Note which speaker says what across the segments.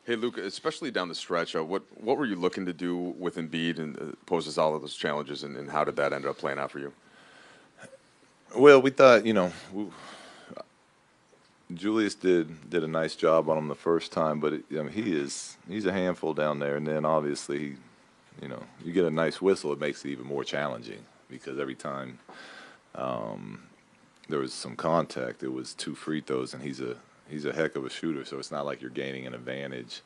Speaker 1: Hey, Luke, especially down the stretch, what were you looking to do with Embiid and poses all of those challenges, and how did that end up playing out for you?
Speaker 2: Well, we thought, Julius did a nice job on him the first time, but I mean, he's a handful down there, and then obviously, you get a nice whistle, it makes it even more challenging because every time there was some contact, it was two free throws, and he's a heck of a shooter, so it's not like you're gaining an advantage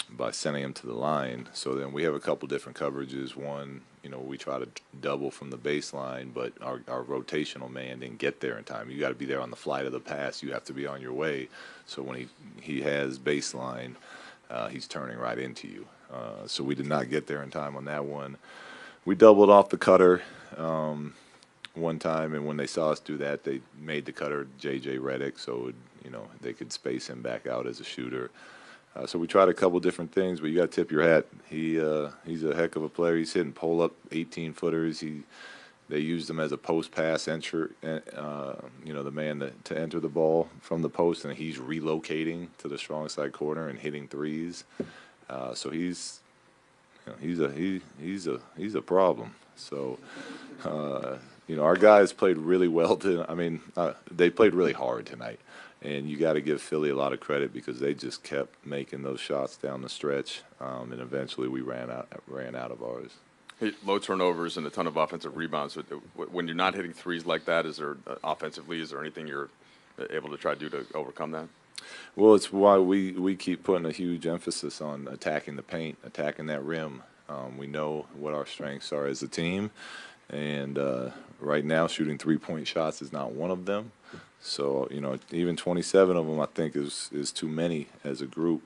Speaker 2: by sending him to the line. So then we have a couple different coverages. One, we try to double from the baseline, but our rotational man didn't get there in time. You got to be there on the flight of the pass. You have to be on your way. So when he has baseline, he's turning right into you. So we did not get there in time on that one. We doubled off the cutter one time, and when they saw us do that, they made the cutter J.J. Redick, so they could space him back out as a shooter. So we tried a couple different things, but you got to tip your hat. He's a heck of a player. He's hitting pull up 18-footers. They used him as a post pass entry, the man to enter the ball from the post, and he's relocating to the strong side corner and hitting threes. So he's a problem. So our guys played really well. They played really hard tonight. And you got to give Philly a lot of credit because they just kept making those shots down the stretch, and eventually we ran out of ours.
Speaker 1: Hey, low turnovers and a ton of offensive rebounds. When you're not hitting threes like that, is there offensively? Is there anything you're able to try to do to overcome that?
Speaker 2: Well, it's why we keep putting a huge emphasis on attacking the paint, attacking that rim. We know what our strengths are as a team, and right now shooting 3-point shots is not one of them. So even 27 of them I think is too many as a group.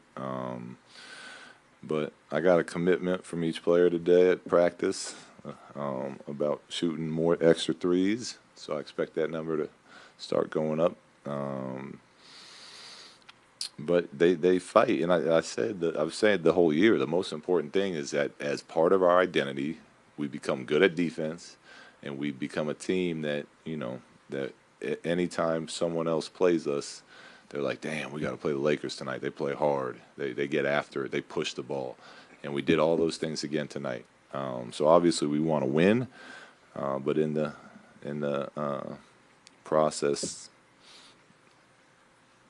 Speaker 2: But I got a commitment from each player today at practice about shooting more extra threes. So I expect that number to start going up. But they fight, and I've said the whole year the most important thing is that as part of our identity, we become good at defense, and we become a team that that anytime someone else plays us, they're like, damn, we got to play the Lakers tonight. They play hard. They get after it. They push the ball. And we did all those things again tonight. So obviously we want to win, but in the process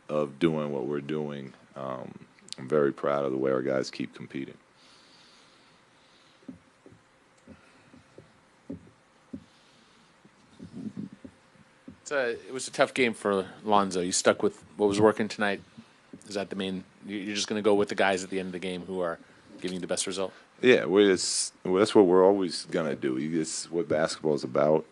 Speaker 2: of doing what we're doing, I'm very proud of the way our guys keep competing.
Speaker 3: It was a tough game for Lonzo. You stuck with what was working tonight. Is that the main? You're just going to go with the guys at the end of the game who are giving you the best result?
Speaker 2: Yeah, that's what we're always gonna do. It's what basketball is about.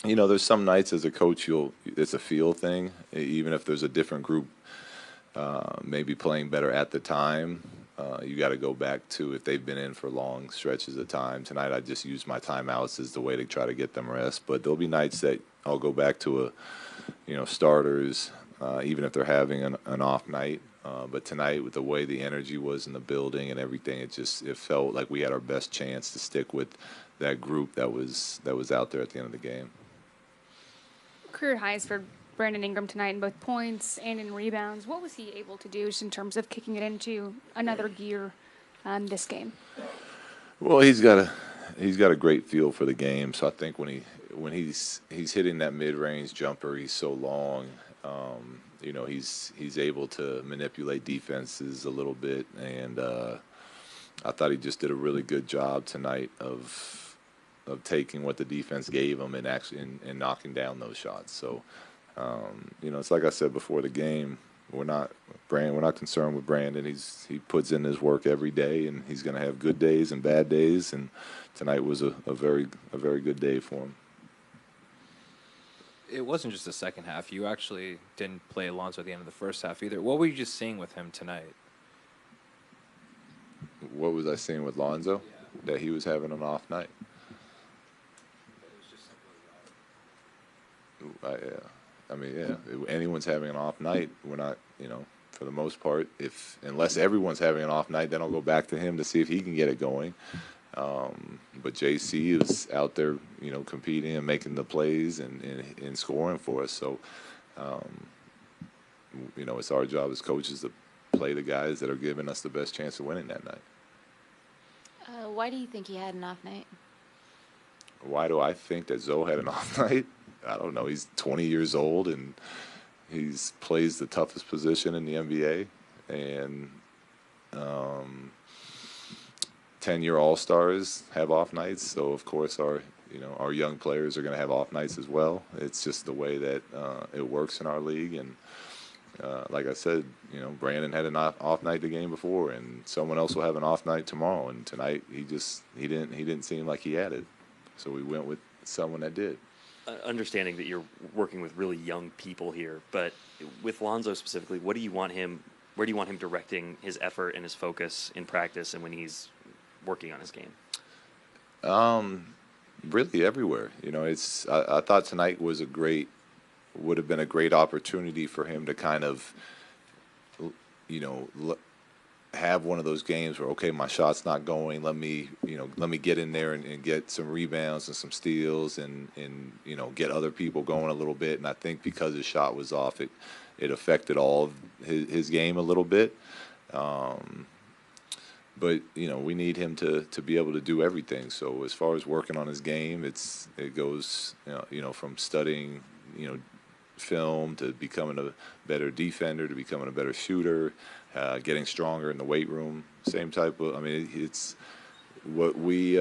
Speaker 2: There's some nights as a coach it's a feel thing. Even if there's a different group, maybe playing better at the time, you got to go back to if they've been in for long stretches of time. Tonight, I just used my timeouts as the way to try to get them rest. But there'll be nights that I'll go back to starters, even if they're having an off night. But tonight, with the way the energy was in the building and everything, it felt like we had our best chance to stick with that group that was out there at the end of the game.
Speaker 4: Career highs for Brandon Ingram tonight in both points and in rebounds. What was he able to do just in terms of kicking it into another gear this game?
Speaker 2: Well, he's got a great feel for the game. So I think when he's hitting that mid-range jumper, he's so long. He's able to manipulate defenses a little bit, and I thought he just did a really good job tonight of taking what the defense gave him and actually and knocking down those shots. So, it's like I said before the game, we're not concerned with Brandon. He puts in his work every day, and he's going to have good days and bad days. And tonight was a very good day for him.
Speaker 5: It wasn't just the second half. You actually didn't play Alonso at the end of the first half either. What were you just seeing with him tonight?
Speaker 2: What was I seeing with Lonzo? Yeah. That he was having an off night. If anyone's having an off night, we're not, for the most part, unless everyone's having an off night, then I'll go back to him to see if he can get it going. But JC is out there, competing and making the plays and scoring for us. So you know, it's our job as coaches to play the guys that are giving us the best chance of winning that night.
Speaker 6: Why do you think he had an off night?
Speaker 2: Why do I think that Zoe had an off night? I don't know. He's 20 years old and he's plays the toughest position in the NBA, and 10-year All-Stars have off nights. So of course our young players are going to have off nights as well. It's just the way that it works in our league. And like I said, Brandon had an off night the game before, and someone else will have an off night tomorrow. And tonight he didn't seem like he had it, so we went with someone that did.
Speaker 7: Understanding that you're working with really young people here, but with Lonzo specifically, where do you want him directing his effort and his focus in practice and when he's working on his game?
Speaker 2: Really everywhere. I thought tonight would have been a great opportunity for him to kind of, have one of those games where, okay, my shot's not going. Let me get in there and get some rebounds and some steals and get other people going a little bit. And I think because his shot was off, it affected all of his game a little bit. But we need him to be able to do everything. So as far as working on his game, it goes from studying film to becoming a better defender to becoming a better shooter, getting stronger in the weight room. Same type of. I mean, it's what we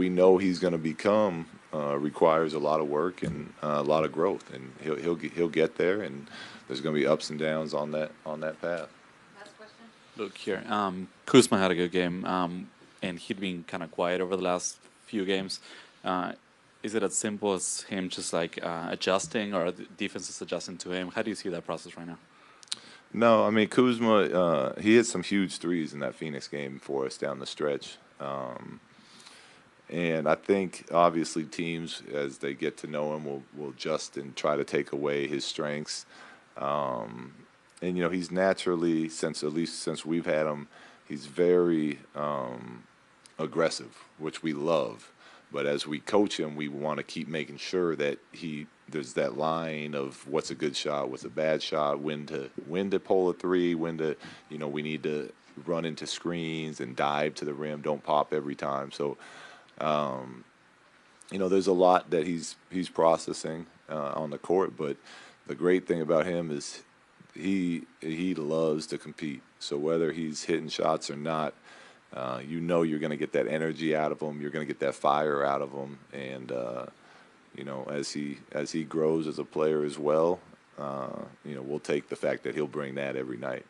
Speaker 2: know he's going to become requires a lot of work and a lot of growth, and he'll get there. And there's going to be ups and downs on that path.
Speaker 8: Look here, Kuzma had a good game, and he'd been kind of quiet over the last few games. Is it as simple as him just adjusting, or the defense is adjusting to him? How do you see that process right now?
Speaker 2: No, I mean Kuzma, he hit some huge threes in that Phoenix game for us down the stretch. And I think obviously teams, as they get to know him, will adjust and try to take away his strengths. And he's naturally, at least since we've had him, he's very aggressive, which we love. But as we coach him, we want to keep making sure that there's that line of what's a good shot, what's a bad shot, when to pull a three, when to we need to run into screens and dive to the rim, don't pop every time. So there's a lot that he's processing on the court. But the great thing about him is he loves to compete. So whether he's hitting shots or not, you're going to get that energy out of him. You're going to get that fire out of him. And as he grows as a player as well, we'll take the fact that he'll bring that every night.